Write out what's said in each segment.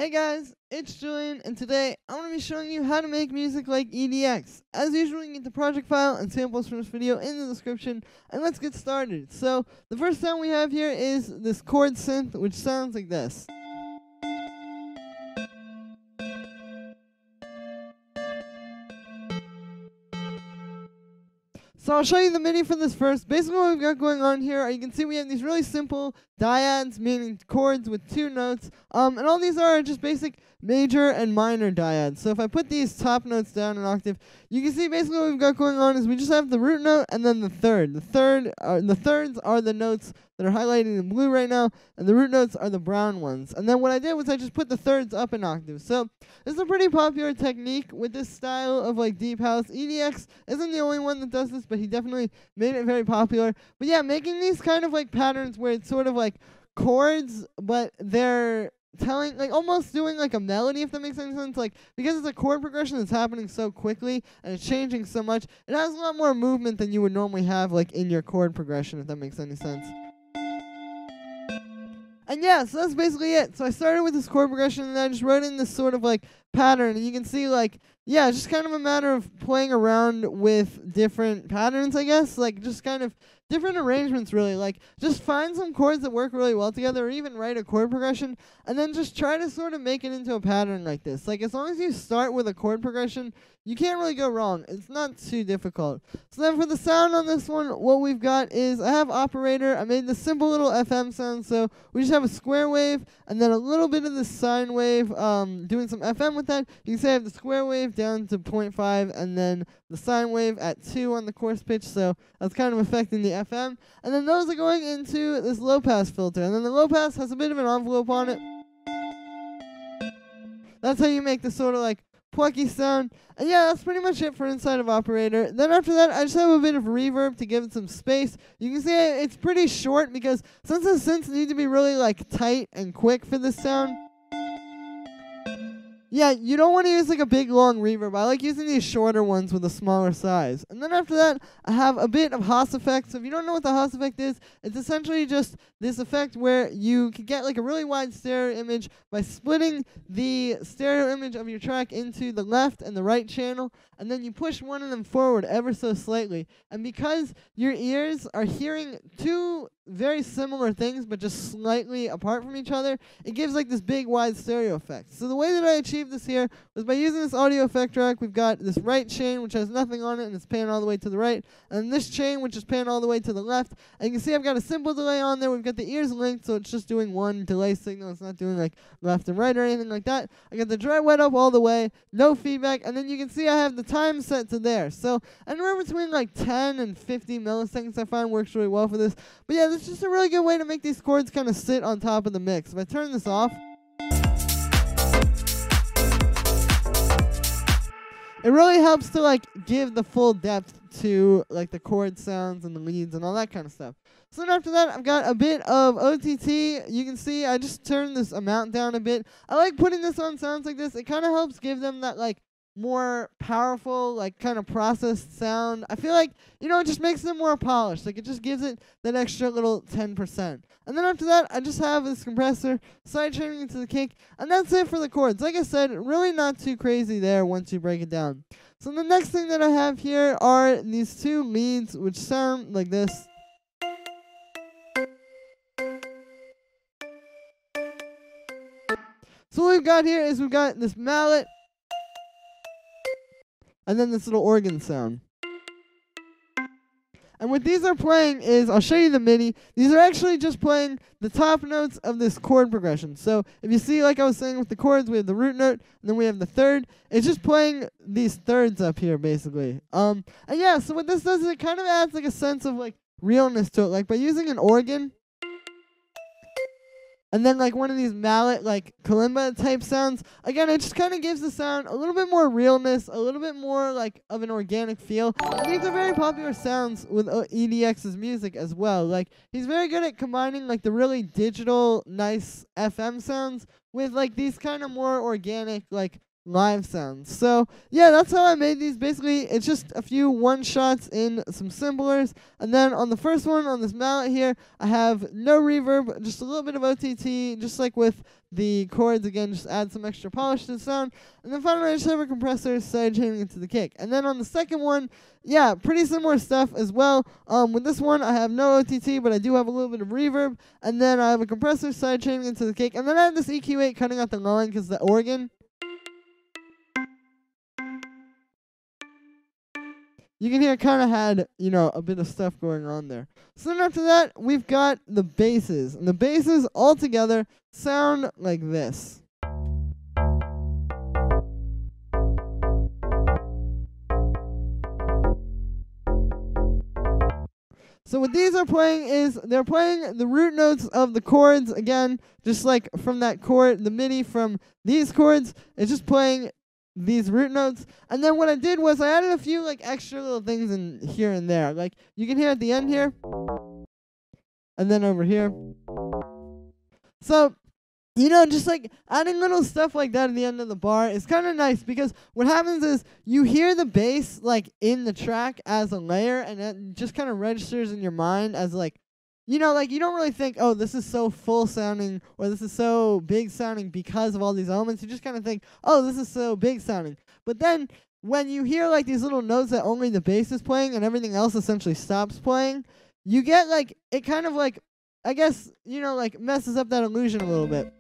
Hey guys, it's Julian, and today I'm going to be showing you how to make music like EDX. As usual, you can get the project file and samples from this video in the description, and let's get started. So, the first sound we have here is this Chord Synth, which sounds like this. So I'll show you the MIDI for this first. Basically what we've got going on here, you can see we have these really simple dyads, meaning chords with two notes. And all these are just basic major and minor dyads. So if I put these top notes down an octave, you can see basically what we've got going on is we just have the root note and then the third. The thirds are the notes that are highlighted in blue right now, and the root notes are the brown ones. And then what I did was I just put the thirds up an octave. So this is a pretty popular technique with this style of like deep house. EDX isn't the only one that does this, but he definitely made it very popular. But yeah, making these kind of like patterns where it's sort of like chords, but they're telling, like almost doing like a melody, if that makes any sense. Like, because it's a chord progression that's happening so quickly and it's changing so much, it has a lot more movement than you would normally have like in your chord progression, if that makes any sense. And yeah, so that's basically it. So I started with this chord progression, and then I just wrote in this sort of like pattern, and you can see like, yeah, it's just kind of a matter of playing around with different patterns, I guess, like just kind of different arrangements, really. Like, just find some chords that work really well together, or even write a chord progression, and then just try to sort of make it into a pattern like this. Like, as long as you start with a chord progression, you can't really go wrong. It's not too difficult. So then for the sound on this one, what we've got is I have operator. I made this simple little FM sound, so we just have a square wave, and then a little bit of the sine wave, doing some FM with that. You can say I have the square wave down to 0.5, and then the sine wave at 2 on the coarse pitch, so that's kind of affecting the FM. And then those are going into this low pass filter, and then the low pass has a bit of an envelope on it. That's how you make this sort of like plucky sound. And yeah, that's pretty much it for inside of operator. Then after that, I just have a bit of reverb to give it some space. You can see it's pretty short because since the synths need to be really like tight and quick for this sound, yeah, you don't want to use like a big long reverb. I like using these shorter ones with a smaller size. And then after that, I have a bit of Haas effect. So if you don't know what the Haas effect is, it's essentially just this effect where you can get like a really wide stereo image by splitting the stereo image of your track into the left and the right channel, and then you push one of them forward ever so slightly. And because your ears are hearing two very similar things but just slightly apart from each other, it gives like this big wide stereo effect. So the way that I achieved this here was by using this audio effect track. We've got this right chain which has nothing on it and it's panning all the way to the right, and this chain which is panning all the way to the left. And you can see I've got a simple delay on there. We've got the ears linked, so it's just doing one delay signal. It's not doing like left and right or anything like that. I got the dry wet up all the way, no feedback, and then you can see I have the time set to there. So anywhere between like 10 and 50 milliseconds I find works really well for this. But yeah, this is just a really good way to make these chords kind of sit on top of the mix. If I turn this off, it really helps to like give the full depth to like the chord sounds and the leads and all that kind of stuff. So then after that, I've got a bit of OTT. You can see I just turned this amount down a bit. I like putting this on sounds like this. It kind of helps give them that like more powerful, like kind of processed sound. I feel like, you know, it just makes them more polished. Like, it just gives it that extra little 10%. And then after that, I just have this compressor side chaining into the kick, and that's it for the chords. Like I said, really not too crazy there once you break it down. So the next thing that I have here are these two leads, which sound like this. So what we've got here is we've got this mallet, and then this little organ sound. And what these are playing is, I'll show you the MIDI. These are actually just playing the top notes of this chord progression. So if you see, like I was saying with the chords, we have the root note, and then we have the third. It's just playing these thirds up here, basically. And yeah, so what this does is it kind of adds like a sense of like realness to it. Like by using an organ, and then like one of these mallet, like kalimba type sounds. Again, it just kind of gives the sound a little bit more realness, a little bit more like of an organic feel. And these are very popular sounds with EDX's music as well. Like, he's very good at combining like the really digital, nice FM sounds with like these kind of more organic, like live sounds. So yeah, that's how I made these. Basically, it's just a few one shots in some simplers, and then on the first one, on this mallet here, I have no reverb, just a little bit of OTT, just like with the chords again, just add some extra polish to the sound, and then finally I just have a compressor side chaining into the kick. And then on the second one, yeah, pretty similar stuff as well. With this one, I have no OTT, but I do have a little bit of reverb, and then I have a compressor side chaining into the kick, and then I have this EQ8 cutting out the low end because the organ. You can hear it kind of had, a bit of stuff going on there. So then after that, we've got the basses. And the basses all together sound like this. So what these are playing is they're playing the root notes of the chords. Again, just like from that chord, the MIDI from these chords, it's just playing these root notes. And then what I did was I added a few like extra little things in here and there. Like you can hear at the end here, and then over here. So, just like adding little stuff like that at the end of the bar is kind of nice, because what happens is you hear the bass like in the track as a layer, and it just kind of registers in your mind as like, you don't really think, oh, this is so full sounding, or this is so big sounding because of all these elements. You just kind of think, oh, this is so big sounding. But then when you hear like these little notes that only the bass is playing and everything else essentially stops playing, you get like, it kind of like, I guess, like messes up that illusion a little bit.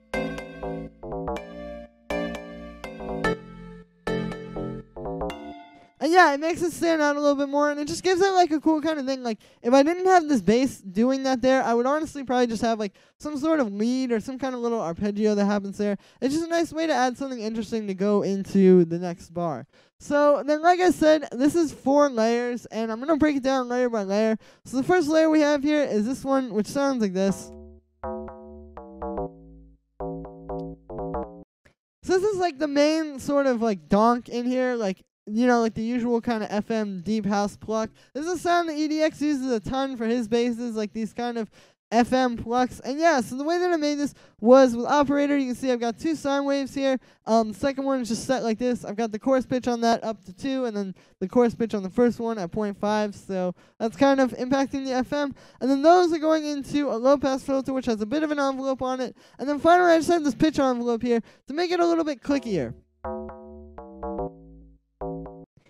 And yeah, it makes it stand out a little bit more, and it just gives it like a cool kind of thing. Like, if I didn't have this bass doing that there, I would honestly probably just have like some sort of lead or some kind of little arpeggio that happens there. It's just a nice way to add something interesting to go into the next bar. So then, like I said, this is 4 layers, and I'm going to break it down layer by layer. So the first layer we have here is this one, which sounds like this. So this is like the main sort of like donk in here, like, like the usual kind of FM deep house pluck. This is a sound that EDX uses a ton for his basses, like these kind of FM plucks. And yeah, so the way that I made this was with operator. You can see I've got 2 sine waves here. The second one is just set like this. I've got the chorus pitch on that up to 2, and then the chorus pitch on the first one at 0.5. So that's kind of impacting the FM. And then those are going into a low pass filter, which has a bit of an envelope on it. And then finally, I just have this pitch envelope here to make it a little bit clickier.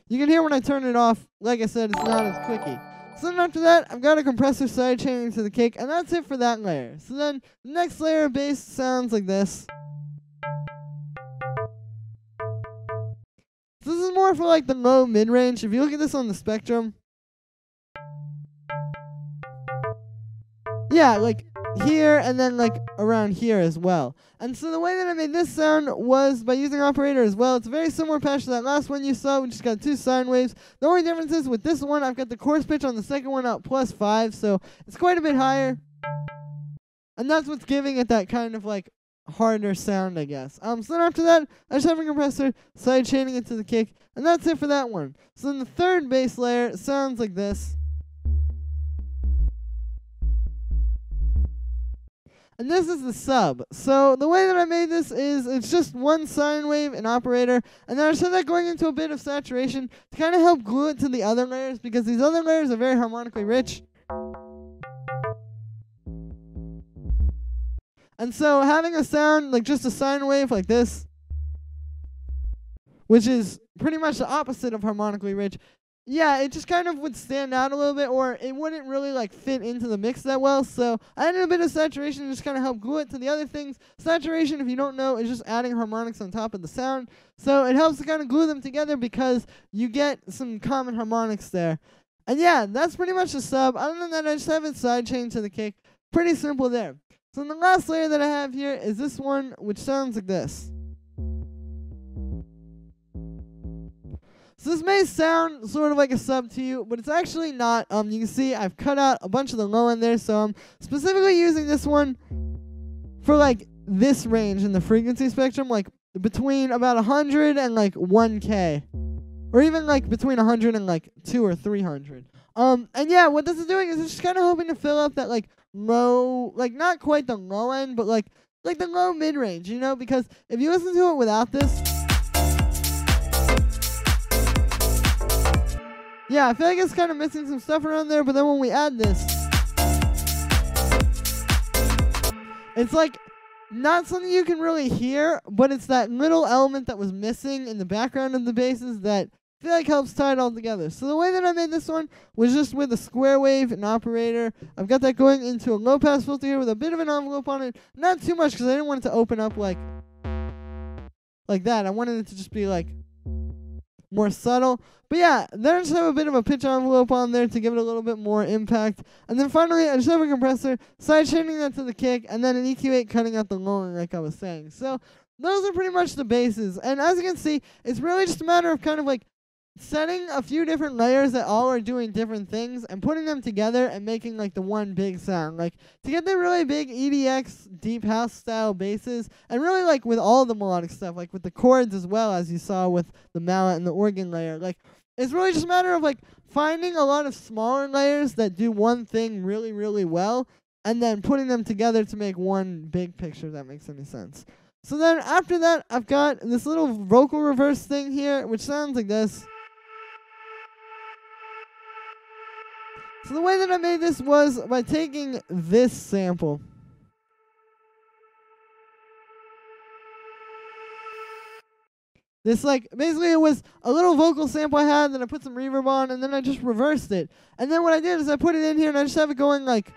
You can hear when I turn it off, like I said, it's not as clicky. So then after that, I've got a compressor side chaining to the kick, and that's it for that layer. So then the next layer of bass sounds like this. So this is more for like the low mid-range. If you look at this on the spectrum, yeah, like here and then like around here as well. And so the way that I made this sound was by using operator as well. It's a very similar patch to that last one you saw. We just got 2 sine waves. The only difference is with this one, I've got the chorus pitch on the second one out +5, so it's quite a bit higher. And that's what's giving it that kind of like harder sound, I guess. So then after that, I just have a compressor side chaining into the kick, and that's it for that one. So then the third bass layer sounds like this. And this is the sub. So the way that I made this is it's just 1 sine wave and operator, and then I just have that going into a bit of saturation to kind of help glue it to the other layers, because these other layers are very harmonically rich. And so having a sound like just a sine wave like this, which is pretty much the opposite of harmonically rich, yeah, it just kind of would stand out a little bit, or it wouldn't really like fit into the mix that well. So I added a bit of saturation to just kind of help glue it to the other things. Saturation, if you don't know, is just adding harmonics on top of the sound. So it helps to kind of glue them together because you get some common harmonics there. And yeah, that's pretty much the sub. Other than that, I just have it sidechained to the kick. Pretty simple there. So the last layer that I have here is this one, which sounds like this. So this may sound sort of like a sub to you, but it's actually not. You can see I've cut out a bunch of the low end there, so I'm specifically using this one for like this range in the frequency spectrum, like between about 100 and like 1K, or even like between 100 and like 200 or 300. And yeah, what this is doing is it's just kind of hoping to fill up that like low, like not quite the low end, but like the low mid range, because if you listen to it without this, yeah, I feel like it's kind of missing some stuff around there, but then when we add this, it's like not something you can really hear, but it's that little element that was missing in the background of the basses that I feel like helps tie it all together. So the way that I made this one was just with a square wave and operator. I've got that going into a low pass filter here with a bit of an envelope on it. Not too much because I didn't want it to open up like that. I wanted it to just be like more subtle. But yeah, then I just have a bit of a pitch envelope on there to give it a little bit more impact. And then finally, I just have a compressor, side chaining that to the kick, and then an EQ8 cutting out the lowering like I was saying. So those are pretty much the bases. And as you can see, it's really just a matter of kind of like setting a few different layers that all are doing different things and putting them together and making like the one big sound. Like to get the really big EDX deep house style basses, and really like with all the melodic stuff, like with the chords as well, as you saw with the mallet and the organ layer. Like it's really just a matter of like finding a lot of smaller layers that do one thing really, really well, and then putting them together to make one big picture, if that makes any sense. So then after that, I've got this little vocal reverse thing here, which sounds like this. So the way that I made this was by taking this sample. This like, basically it was a little vocal sample I had, then I put some reverb on, and then I just reversed it. And then what I did is I put it in here and I just have it going like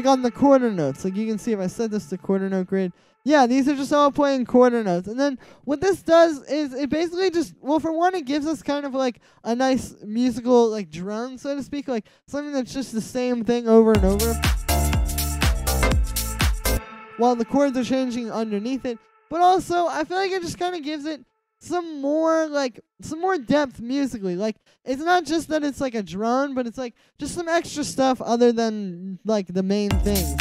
on the quarter notes. Like you can see if I set this to quarter note grid. Yeah, these are just all playing quarter notes. And then what this does is it basically just, well, for one, it gives us kind of like a nice musical like drone, so to speak, like something that's just the same thing over and over, while the chords are changing underneath it. But also, I feel like it just kind of gives it some more depth musically. Like it's not just that it's like a drone, but it's like just some extra stuff other than like the main thing.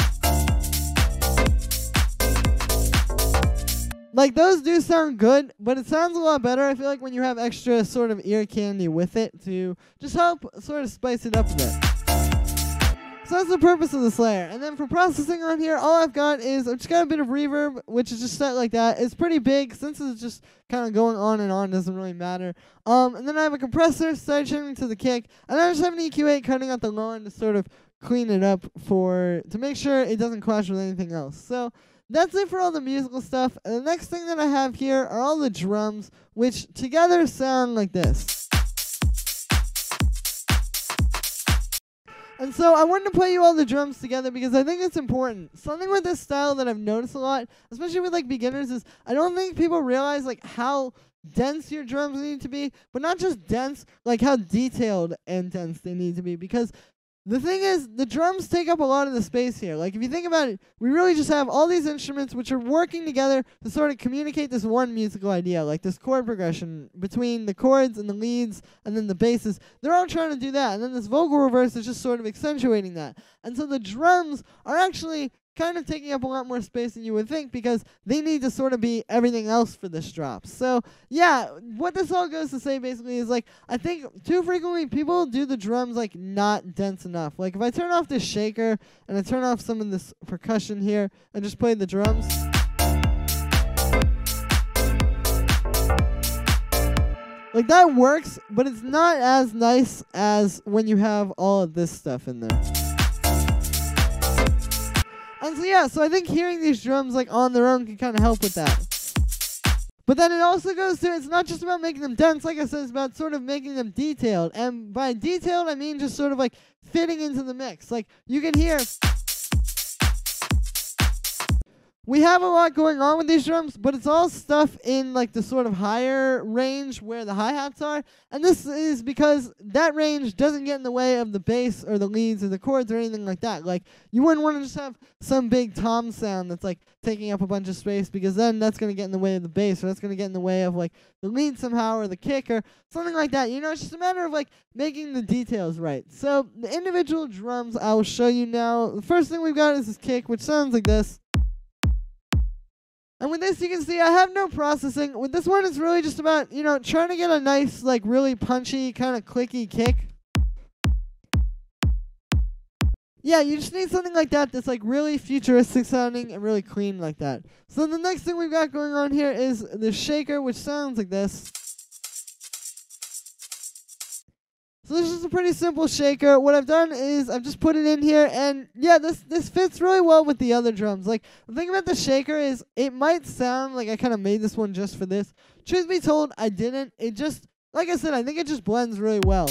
Like those do sound good, but it sounds a lot better, I feel like, when you have extra sort of ear candy with it to just help sort of spice it up a bit. So that's the purpose of this layer. And then for processing on here, all I've got is I've just got a bit of reverb, which is just set like that. It's pretty big. Since it's just kind of going on and on, doesn't really matter. And then I have a compressor, side chaining to the kick, and I just have an EQ8 cutting out the low end to sort of clean it up to make sure it doesn't clash with anything else. So that's it for all the musical stuff. And the next thing that I have here are all the drums, which together sound like this. And so I wanted to play you all the drums together because I think it's important. Something with this style that I've noticed a lot, especially with like beginners, is I don't think people realize like how dense your drums need to be, but not just dense, like how detailed and dense they need to be. Because the thing is, the drums take up a lot of the space here. Like, if you think about it, we really just have all these instruments which are working together to sort of communicate this one musical idea, like this chord progression between the chords and the leads and then the basses. They're all trying to do that, and then this vocal reverse is just sort of accentuating that. And so the drums are actually kind of taking up a lot more space than you would think because they need to sort of be everything else for this drop. So yeah, what this all goes to say basically is like, I think too frequently people do the drums like not dense enough. Like if I turn off this shaker and I turn off some of this percussion here and just play the drums, like that works, but it's not as nice as when you have all of this stuff in there. And so yeah, so I think hearing these drums like on their own can kind of help with that. But then it also goes to, it's not just about making them dense, like I said, it's about sort of making them detailed. And by detailed, I mean just sort of like fitting into the mix. Like you can hear, we have a lot going on with these drums, but it's all stuff in like the sort of higher range where the hi-hats are. And this is because that range doesn't get in the way of the bass or the leads or the chords or anything like that. Like you wouldn't want to just have some big tom sound that's like taking up a bunch of space, because then that's going to get in the way of the bass, or that's going to get in the way of like the lead somehow, or the kick or something like that. You know, it's just a matter of like making the details right. So the individual drums I will show you now. The first thing we've got is this kick, which sounds like this. And with this, you can see I have no processing. With this one, it's really just about, you know, trying to get a nice, like, really punchy, kind of clicky kick. Yeah, you just need something like that that's, like, really futuristic sounding and really clean like that. So the next thing we've got going on here is the shaker, which sounds like this. So this is a pretty simple shaker. What I've done is I've just put it in here, and yeah, this fits really well with the other drums. Like, the thing about the shaker is it might sound like I kind of made this one just for this. Truth be told, I didn't. It just, like I said, I think it just blends really well.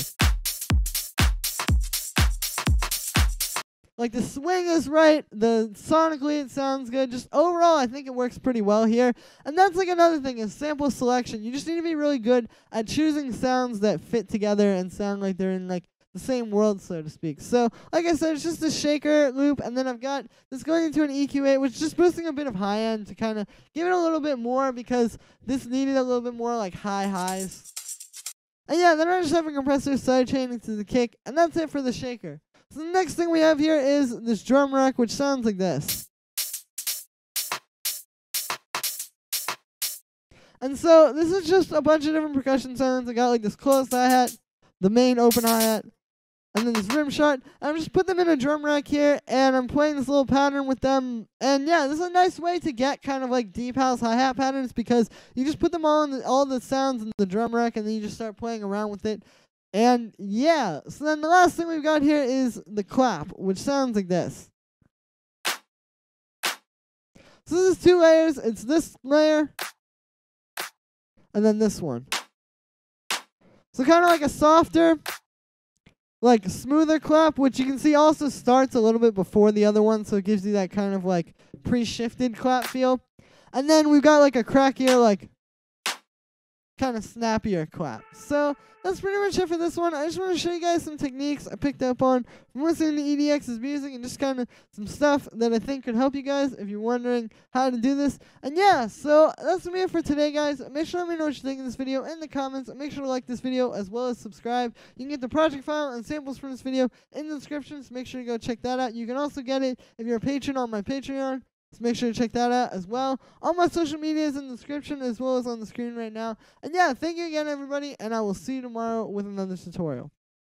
Like, the swing is right, sonically it sounds good. Just overall, I think it works pretty well here. And that's like another thing is sample selection. You just need to be really good at choosing sounds that fit together and sound like they're in like the same world, so to speak. So, like I said, it's just a shaker loop, and then I've got this going into an EQ8, which is just boosting a bit of high end to kind of give it a little bit more, because this needed a little bit more like high highs. And yeah, then I just have a compressor sidechaining to the kick, and that's it for the shaker. So the next thing we have here is this drum rack, which sounds like this. And so this is just a bunch of different percussion sounds. I got like this closed hi-hat, the main open hi-hat, and then this rim shot. And I'm just put them in a drum rack here, and I'm playing this little pattern with them. And yeah, this is a nice way to get kind of like deep house hi-hat patterns, because you just put them all the sounds in the drum rack, and then you just start playing around with it. And yeah, so then the last thing we've got here is the clap, which sounds like this. So this is 2 layers. It's this layer, and then this one. So kind of like a softer, like smoother clap, which you can see also starts a little bit before the other one, so it gives you that kind of like pre-shifted clap feel. And then we've got like a crackier, like kind of snappier clap. So that's pretty much it for this one. I just want to show you guys some techniques I picked up on from listening to EDX's music, and just kind of some stuff that I think could help you guys if you're wondering how to do this. And yeah, so that's going to be it for today, guys. Make sure to let me know what you think of this video in the comments. Make sure to like this video as well as subscribe. You can get the project file and samples from this video in the description, so make sure to go check that out. You can also get it if you're a patron on my Patreon. So make sure to check that out as well. All my social media is in the description as well as on the screen right now. And yeah, thank you again, everybody, and I will see you tomorrow with another tutorial.